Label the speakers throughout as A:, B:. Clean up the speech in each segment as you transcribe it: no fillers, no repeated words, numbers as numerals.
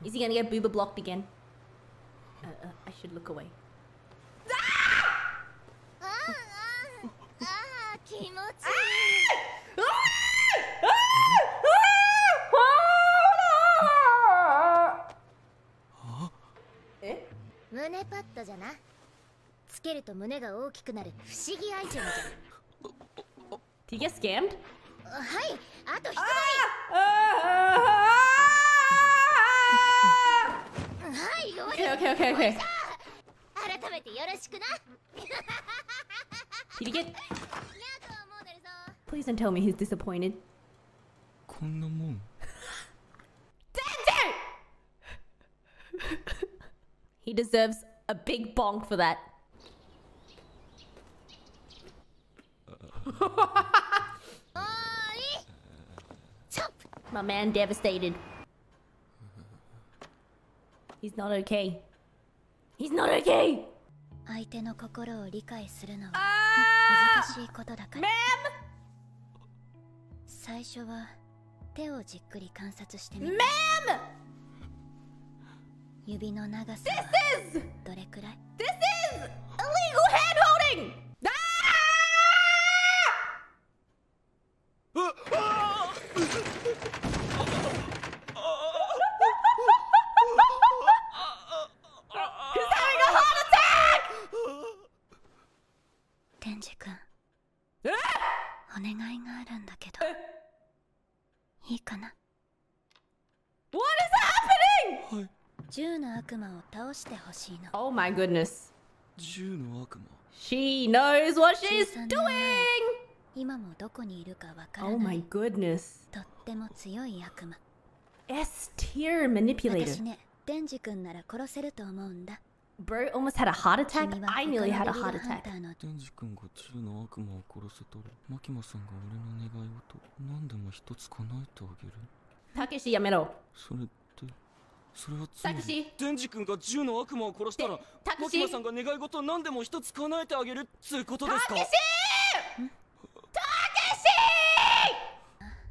A: Is he gonna get booba blocked again? I should look away. Did he get scammed? Okay. Did he get... Please don't tell me he's disappointed. He deserves a big bonk for that. My man devastated. He's not okay. He's not okay! Ma'am! Ma'am! This is illegal hand-holding! He's having a heart attack! What is happening? Oh my goodness. She knows what she's doing! Oh my goodness. S-tier manipulator. Bro almost had a heart attack? I nearly had a heart attack. Takeshi, yamero. Takeshi!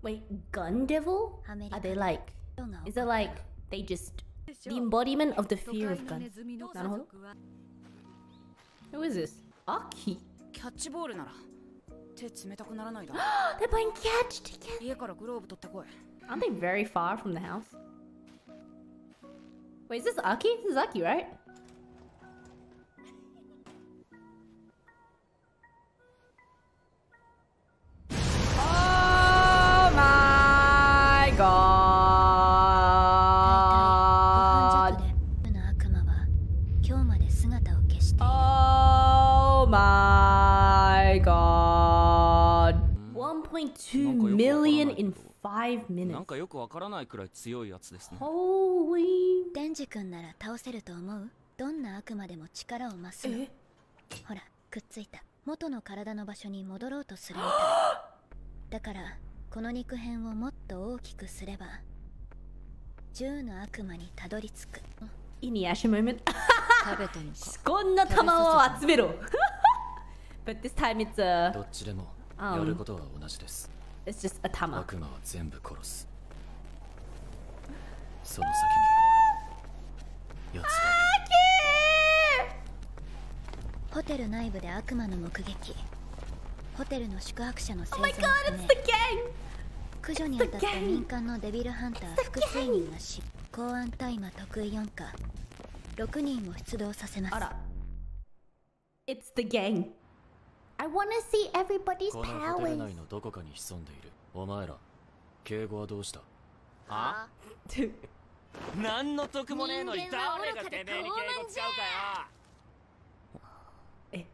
A: Wait, gun devil? Are they like... Is it like they just... The embodiment of the fear of guns? Who is this? Aki? They're playing catch together! Aren't they very far from the house? Wait, is this Aki? This is Aki, right? Oh my god! Oh my god! 1.2 million in 5 minutes. Holy. デンジ君なら倒せると思う？どんな悪魔でも力を増すの。ほら、くっついた。元の体の場所に戻ろうとするみたい。だから、この肉片をもっと大きくすれば、10の悪魔にたどり着く。イニアシモメント。こんな玉を集めろ。But this time it's a... どっちでもやることは同じです。It's just a 玉。悪魔は全部殺す。その先にやつが。ホテル内部で悪魔の目撃。ホテルの宿泊者の生存を含め、駆除に当たった民間のデビルハンター複数人が死。公安大麻得意4課6人を出動させます。あら。It's the gang. I wanna see everybody's powers. このホテル内のどこかに潜んでいる。お前ら、敬語はどうした？は？何の得もねえのに誰がてめえに敬語使うかよ。え？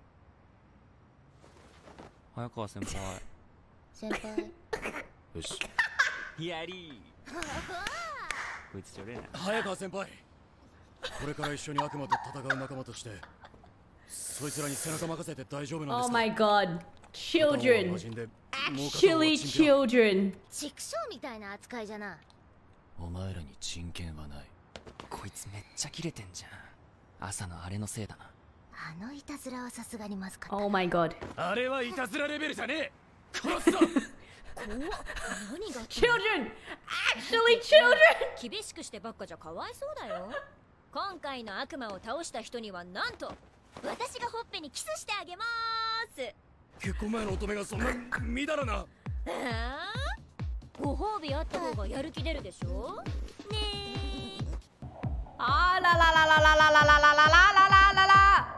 A: 早川先輩。先輩。よし。やりー。こいつちょれな。早川先輩。これから一緒に悪魔と戦う仲間として。そいつらに背中任せて大丈夫なんですか？ Oh my god. Children. Actually children. 畜生みたいな扱いじゃな。お前らに人権はない。こいつめっちゃキレてんじゃん。朝のあれのせいだな。あのいたずらはさすがにまずかった。Oh my god. あれはいたずらレベルじゃねえ。殺すぞ。Children,
B: Actually children!
A: 厳しくしてばっかじゃかわいそうだよ。今回の悪魔を倒した人にはなんと私がほっぺにキスしてあげまーす。
C: 結婚前の乙女がそんなみだらな。
A: ご褒美あった方がやる気出るでしょねえ。
B: あらららららららららららららら。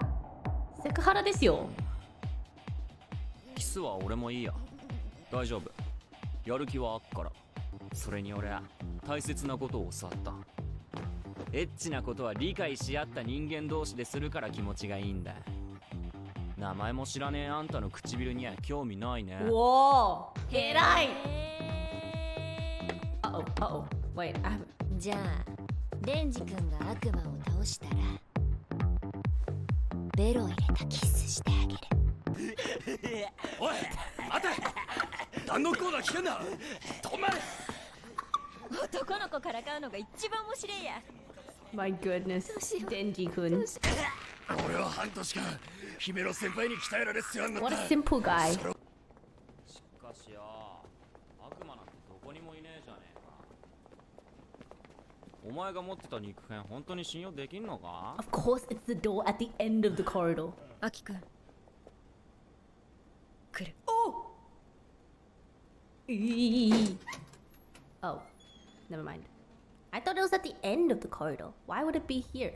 B: セクハラですよ。
D: キスは俺もいいや。大丈夫。やる気はあっから。それに俺は大切なことを教わった。エッチなことは理解し合った人間同士でするから気持ちがいいんだ。名前も知らねえあんたの唇には興味ないね。
B: うおー、偉い。Wait,
A: じゃあデンジ君が悪魔を倒したらベロ入れたキスしてあげる。
C: おい待て、単独コーナー危険だ。止まれ。
A: 男の子からかうのが一番面白いや。
B: My goodness, デンジ君。
C: 俺は半年間姫の先輩に鍛えられ世話になった。
B: What a simple guy.
D: しかしよ、悪魔なんてどこにもいねえじゃねえか。お前が持ってた肉片本当に信用できんのか？
B: Of course, it's the door at the end of the corridor.
A: アキ君来る。
B: Oh! Oh, never mind. I thought it was at the end of the corridor. Why would it be here?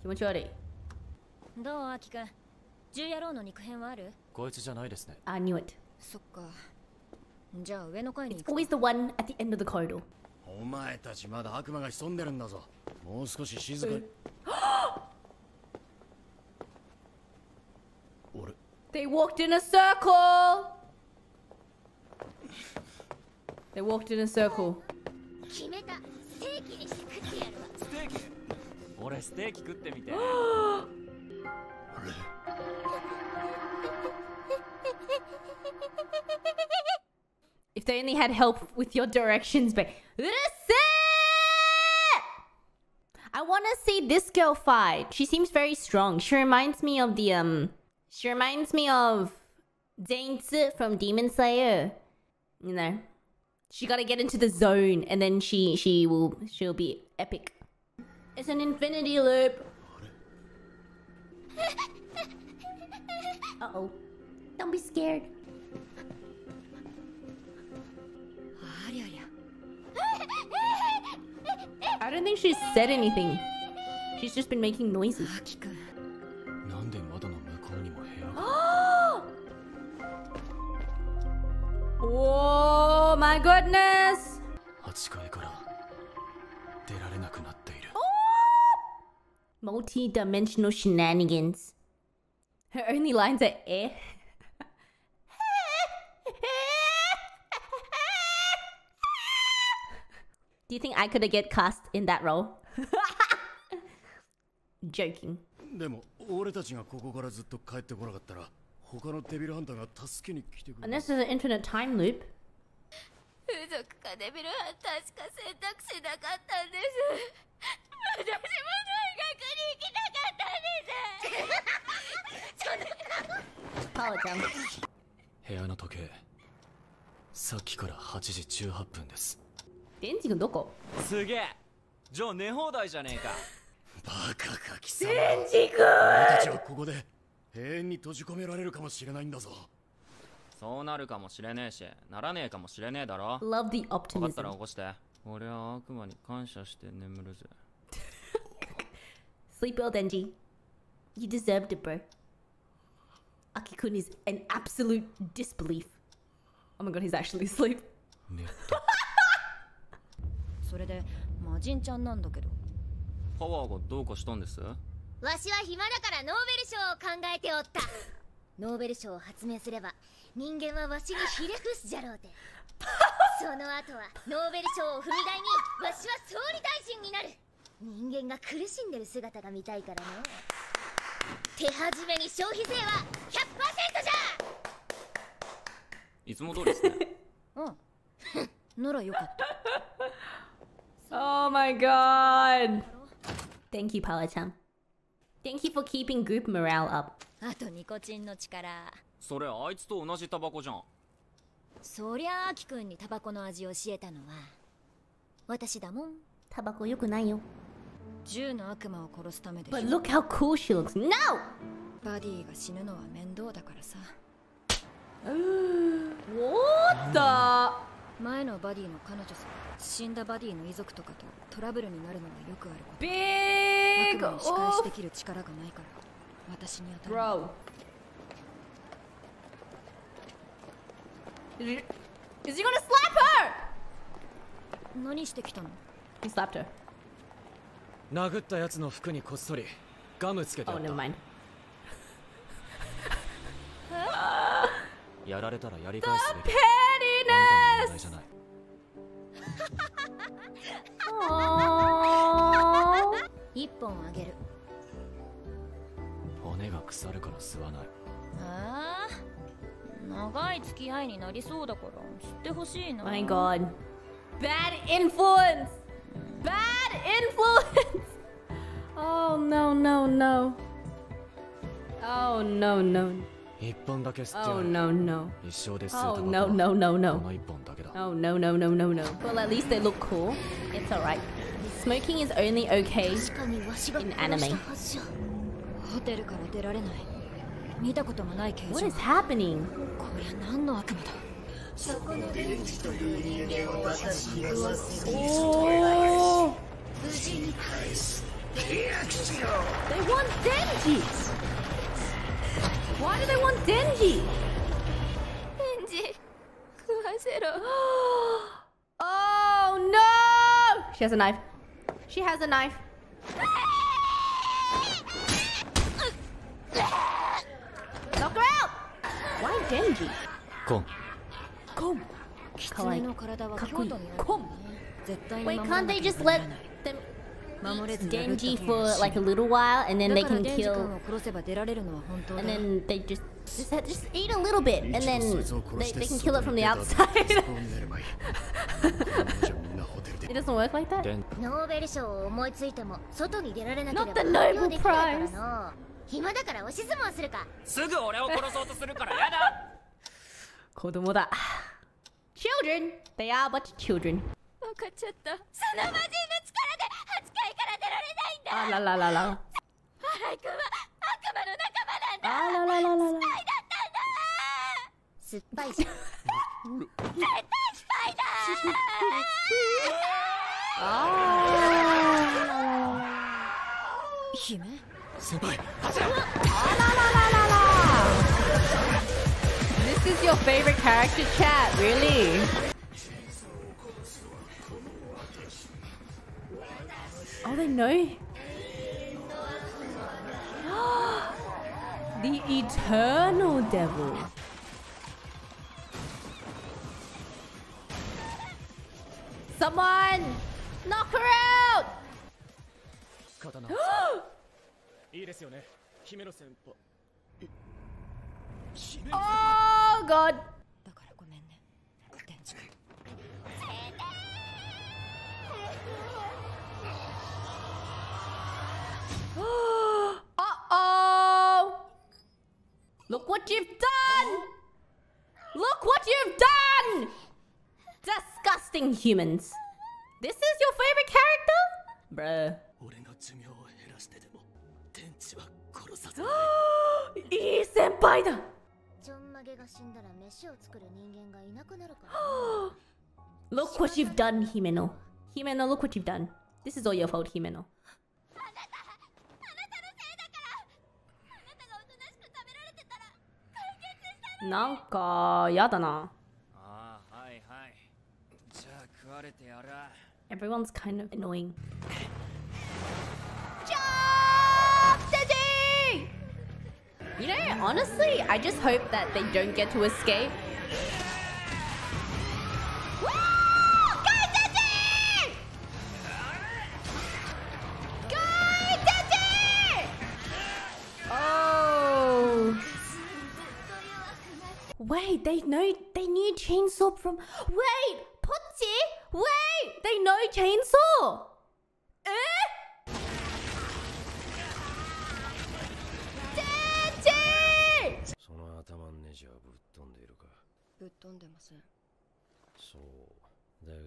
B: 気持ち悪い。
A: どうアキ君、10野郎の肉片はある？
C: こいつじゃないですね。
B: I knew it.
A: そっか。じゃあ上の階に
B: It's
A: 行く。
B: always the one at the end of the corridor.
C: お前たちまだ悪魔が潜んでるんだぞ。もう少し静かに。俺
B: They walked in a circle! They walked in a circle.
A: 決めた。ステーキにして食ってやるわ。
D: ステーキ？俺ステーキ食ってみて。
B: If they only had help with your directions, but I want to see this girl fight. She seems very strong. She reminds me of Zainz from Demon Slayer. You know, she gotta get into the zone, and then she'll be epic. It's an infinity loop. Uh-oh. Don't be scared.
A: ありゃりゃ。
B: I don't think she's said anything. She's just been making noises.
A: アキ君。
C: なんで窓の向こうにも部屋が。
B: Oh my goodness!
C: 8階から出られなくなっている。
B: Multi-dimensional shenanigans. Her only lines are eh. Do you think I could get cast in that role? Joking.
C: でも俺たちがここからずっと帰ってこなかったら他のデビルハンターが助けに来てくれる。
B: Unless there's an infinite time loop.
A: 風俗かデビルハンターしか選択肢なかったんです。私も大学に行きたかったんです。
B: Paula down.
C: 部屋の時計さっきから8時18分です。
B: デンジ君どこ？
D: すげえ。じゃあ寝放題じゃねえか。
C: バカか貴様。デンジ君。俺たちはここで永遠に閉じ込められるかもしれないんだぞ。
D: そうなるかもしれねえし、ならねえかもしれねえだろ。
B: Love the
D: 分かったら
B: optimism.
D: 起こして。俺は悪魔に感謝して眠るぜ。
B: Sleep well, Denji. You deserved it, bro. Aki-kun is an absolute disbelief. Oh my god, he's actually asleep.
C: ネット。
A: それで魔人ちゃんなんだけど。
D: パワーがどうかしたんです？
A: わしは暇だからノーベル賞を考えておった。ノーベル賞を発明すれば人間はわしにひれ伏すじゃろうて。その後はノーベル賞を踏み台にわしは総理大臣になる。人間が苦しんでる姿が見たいからの。手始めに消費税は 100% じゃ。
D: いつも通りですね。
A: うん。ならよかった。
B: Oh my god. Thank you, Paula-chan. Thank you for keeping group morale up.
A: あとニコチンの力。
D: それあいつと同じタバコじゃん。
A: そりゃあアキくんにタバコの味を教えたのは私だもん。
B: タバコ良くないよ。
A: 10の悪魔を殺すためでしょ。
B: But look how cool she looks. No!
A: バディが死ぬのは面倒だからさ。
B: What the?
A: 前のバディの彼女さ、死んだバディの遺族とかとトラブルになるのはよくあること。
B: Big!
A: 悪魔に仕返しできる力がないから私に当たる。
B: Bro. Is he gonna slap her?
A: 何してきたの？
B: He slapped her.
D: 殴ったやつの服にこっそりガムつけてあ
B: Oh,
D: った。
B: never mind.
D: やられたらやり返すべき。
B: Pettiness!
D: あんたの問題じゃない。
B: Aww.
A: 一本あげる。
D: 骨が腐るから吸わない。
A: 長い付き合いになりそうだから知ってほしいな。
B: My god. Bad influence! Bad influence! Oh no, no, no. Oh no, no.
D: 一本だけ吸ってや
B: Oh
D: る。
B: no, no.
D: 一生で吸うタバ
B: Oh
D: コ
B: no,
D: は
B: no, no,
D: こ
B: no.
D: の一本だけだ。
B: Oh no, no, no, no, no. Well, at least they look cool. It's alright. Smoking is only okay
A: 確かにわしが
B: in
A: 殺した
B: anime.
A: はずじゃ。ホテルから出られない。見たこともない刑
B: What
A: 事。
B: is happening?
A: こりゃ何の悪魔だ。そこのデンジという人間を私に食わせる。
B: Oh!
A: 無事に返す。
B: They want Denji! Why do they want Denji?
A: デンジ、食わせろ。
B: Oh no! She has a knife. She has a knife. Knock her out! Why Denji?
D: コン。
B: Come.
A: 狐の体は京都にあるからね。絶対に
B: Wait,
A: 守ら
B: can't
A: な
B: they
A: きゃ
B: just
A: な
B: let
A: らない。
B: them
A: 守れず
B: eat
A: 殴った
B: Denji
A: 刑
B: for
A: が死ぬ。
B: like a little while and then
A: だ
B: they
A: から
B: can
A: デンジ君
B: kill
A: を殺せば出られるのは本当だ。
B: and then they just eat a little bit and then they can kill it from the
C: そ
B: outside.
C: こを見ればいい。じゃあみんなホテルで
B: It doesn't work like that?
D: でん
A: ノーベル賞を思いついても外に出られなけれ
B: Not
A: ば
B: the
A: 発
B: Nobel
A: 表できないから
B: Prize.
A: の。暇だから押し相撲するか。
D: すぐ俺を殺そうとするからやだ。
B: 子供だ。Children! They are but children.
A: 分かっちゃった。その魔人の力で8階から出られないんだ。
B: あらららら。
A: 新井君は悪魔の仲間なんだ。
B: あららららら。
A: スパイじゃん。絶対スパイだ。姫？
C: 先輩。
B: This is your favorite character, chat, really? Oh, they know? The Eternal Devil. Someone! Knock her out!
D: 刀。いいですよね。姫野先輩。
B: Oh, God!
A: だからごめんね。デンジ君。
B: Uh-oh! Look what you've done! Look what you've done! Disgusting humans. This is your favorite character? Bruh.
C: 俺の寿命を減らしてでも天地は殺させない。
B: いい先輩だ。
A: ちょんまげが死んだら飯を作る人間がいなくなるから。
B: Look what you've done, Himeno. Himeno, look what you've done. This is all your fault, Himeno. なんかやだな。
D: ああ、はいはい。じゃあ食われてやら。
B: Everyone's kind of annoying. You know, honestly, I just hope that they don't get to escape. Oh. Wait, they knew Chainsaw from... Wait, Potty! Wait, they know Chainsaw! Eh? Daddy!
C: その頭のネジはぶっ飛んでいるか。
A: ぶっ飛んでません。
C: そうだが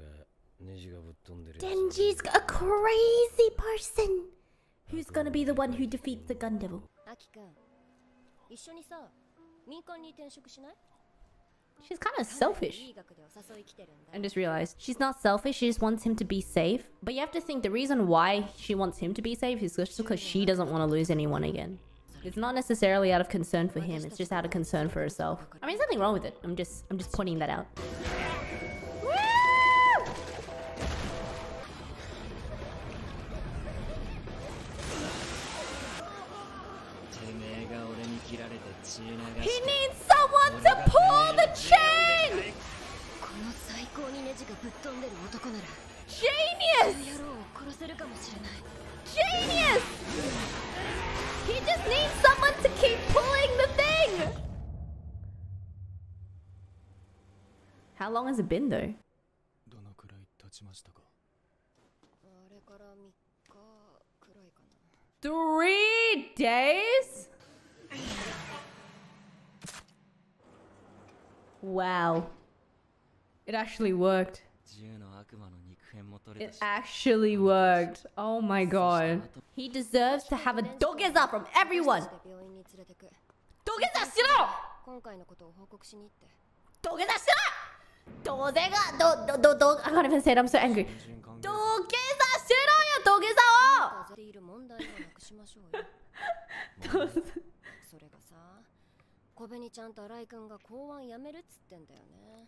B: Denji's a crazy person. Who's gonna be the one who defeats the gun devil?
A: アキくん、一緒にさ、民間に転職しない？
B: She's kind of selfish.
A: いい学でお誘い来てるんだ。
B: I just realized she's not selfish. She just wants him to be safe. But you have to think the reason why she wants him to be safe is just because she doesn't want to lose anyone again. It's not necessarily out of concern for him. It's just out of concern for herself. I mean, there's nothing wrong with it. I'm just pointing that out. He needs someone to pull the chain!
A: この最高にネジがぶっ飛んでる男なら、
B: Genius!
A: 野郎を殺せるかもしれない。
B: Genius! He just needs someone to keep pulling the thing! How long has it been though?
C: どのくらい経ちましたか？
A: あれから3日くらいかな。
B: 3 days? Wow. It actually worked. It actually worked. Oh my god. He deserves to have a dogeza from everyone. Dogeza shiro!
A: 今回のことを報告しに行って。
B: Dogeza shiro! Dogeza I can't even say it. I'm so angry. Dogeza shiro yo, dogeza o!
A: 風でいる問題をなくしましょうよ。それがさ、小紅ちゃんと新井くんが公安辞めるっつってんだよね。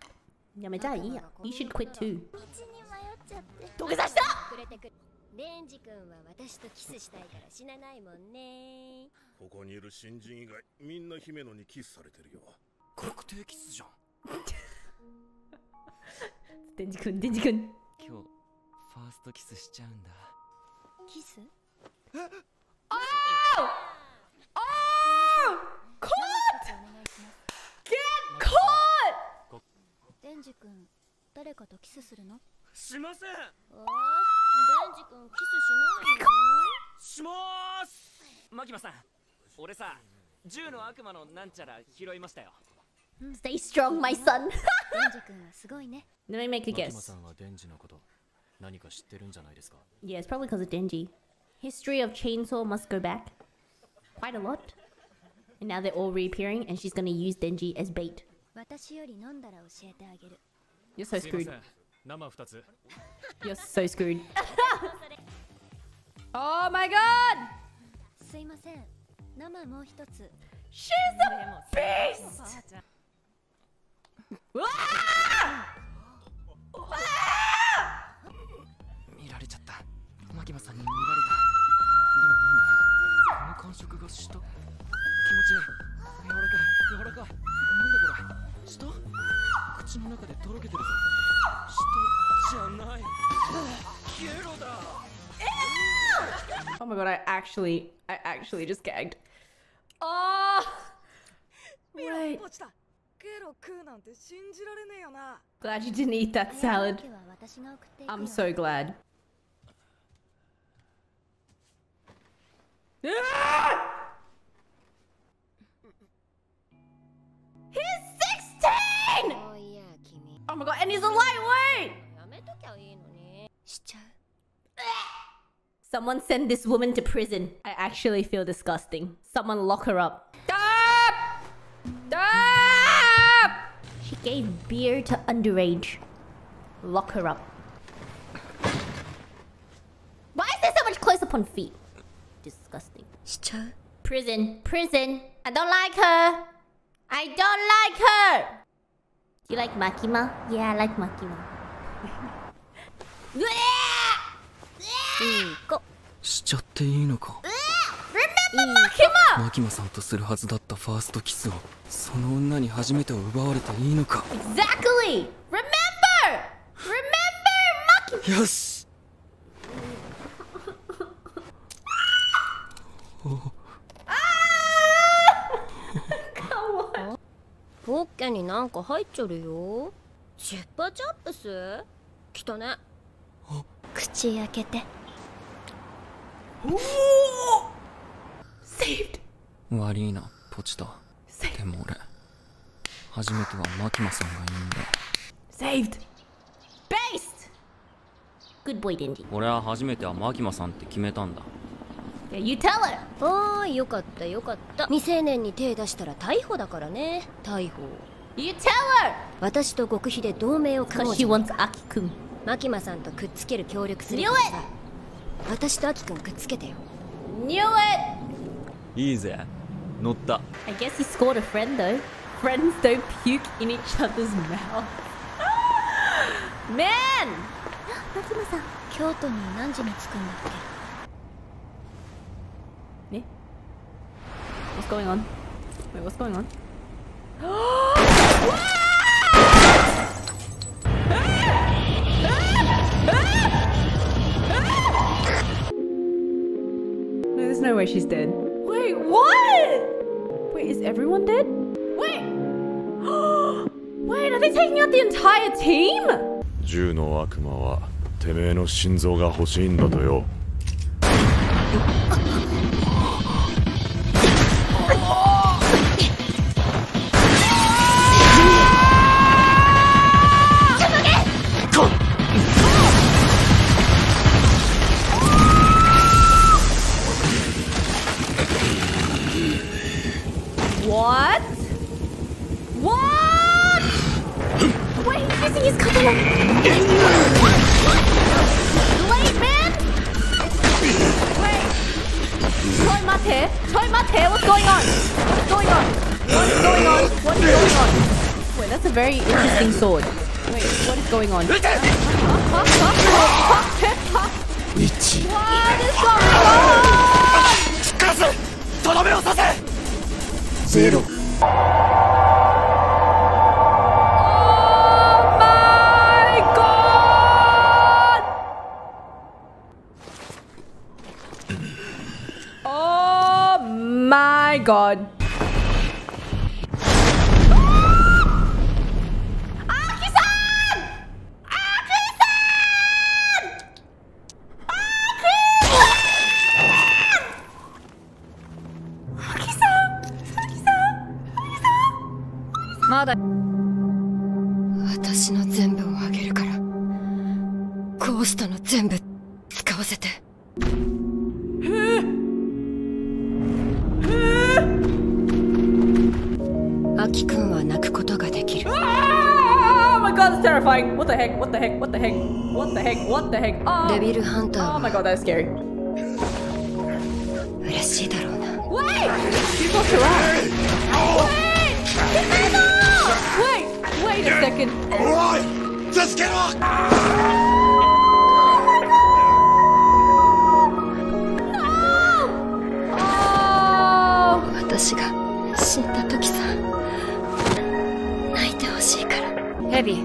B: やめちゃいいや。You should quit too.
A: 道に迷っちゃって。
B: 土下座した
A: くれてくれ。デンジ君は私とキスしたいから死なないもんね。
E: ここにいる新人以外みんな姫野にキスされてるよ。
C: 確定キスじゃん。
B: デンジ君、デンジ君。
D: 今日ファーストキスしちゃうんだ。
A: キス？
B: Oh! Oh! Caught! Get caught!
A: デンジ君、誰かとキスするの？
C: しません。
A: デンジ君キスしないの？
C: しまーす。マキマさん、俺さ、銃の悪魔のなんちゃら拾いましたよ。
B: Stay strong, my son.
A: デンジ君はすごいね。
B: Let me make a
C: マキマ
B: guess.
C: さんはデンジのこと何か知ってるんじゃないですか？
B: Yeah, it's probably because of Denji. History of Chainsaw must go back quite a lot. And now they're all reappearing, and she's gonna use Denji as bait.
A: 私より飲んだら教えてあげる。
B: You're so
C: すいま
B: screwed.
C: せん。生2つ。
B: You're so screwed. Oh my god!
A: すいません。生もう一つ。
B: She's a beast! Ah!
C: 見られちゃった。マキマさんに見られた。でもなんだ、この感触がした。気持ちいい。柔らかい。なんだこれ。舌？口の中でとろけてるぞ。舌じゃない。ゲロだ。
B: Oh my god, I actually just gagged. Oh! Wait.
F: ゲロ食うなんて信じられねえよな。
B: Glad you didn't eat that salad.
A: 今日は私が送っていくよ。
B: I'm so glad. Ah! He's 16!
A: おいや君。
B: Oh my god, and he's a lightweight!
A: やめときゃいいのに。しちゃう。
B: Someone send this woman to prison. I actually feel disgusting. Someone lock her up. Stop! Stop! She gave beer to underage. Lock her up. Why is there so much close up on feet? Disgusting.
A: しちゃう。
B: Prison. Prison. I don't like her. I don't like her. Do you like Makima? Yeah, I like Makima.
A: いい子。
C: しちゃっていいのか？
B: Remember Makima!
C: マキマさんとするはずだったファーストキスをその女に初めて奪われていいのか？
B: Exactly! Remember! Remember Makima!
C: よし。
A: ポッケになんか入っちゃるよ。チュッパチャップス？来たね。口開けて。
B: Saved!
C: 悪いな、ポチタ。でも俺、初めてはマキマさんがいいんだ。
B: Saved! Based! Good boy, Denji.
D: 俺は初めてはマキマさんって決めたんだ。
B: Yeah, you tell her.
A: おーい、よかったよかった。未成年に手出したら逮捕だからね。逮捕。
B: You tell her.
A: 私と極秘で同盟を組も
B: Because
A: う
B: she
A: じゃない
B: wants
A: か。
B: Aki-kun.
A: マキマさんとくっつける協力するからさ。私とアキくんくっつけてよ。
B: Knew it.
D: いいぜ、乗った。
B: I guess he scored a friend though. Friends don't puke in each other's mouth. Man!
A: マキマさん、京都に何時に着くんだっけ？
B: Eh? What's going on? Wait, what's going on? No, there's no way she's dead. Wait, what? Wait, is everyone dead? Wait! Wait, are they taking out the entire team?
E: 銃の悪魔はてめえの心臓が欲しいんだとよ。
B: What? What? Wait, he's using his katana. Wait, man! Wait. Choi mate. Choi mate. What's going on? What's going on? What's going on? What is going on? Wait, that's a very interesting sword. Wait, what is going on? What is going on?
E: ゼロ。
B: Oh my god! Oh my god! Aki-san! Aki-san! Aki-san!
F: まだ私の全部をあげるからゴーストの全部使わせて。アキくんは泣くことができる。
B: Oh my god, that's terrifying! What the heck? What the heck? What the heck? What the heck? What the heck? Oh,
F: デビルハンター
B: oh my
F: は
B: god, that's scary.
F: 嬉しいだろうな。
B: Wait! You lost her eye. Wait! Wait a second.
E: おい、助けろ。
F: 私が死んだ時さ、泣いてほしいから。ヘビ、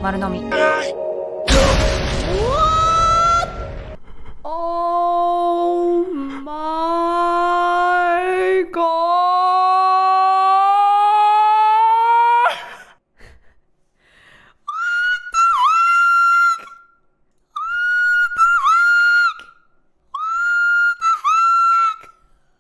F: 丸飲み。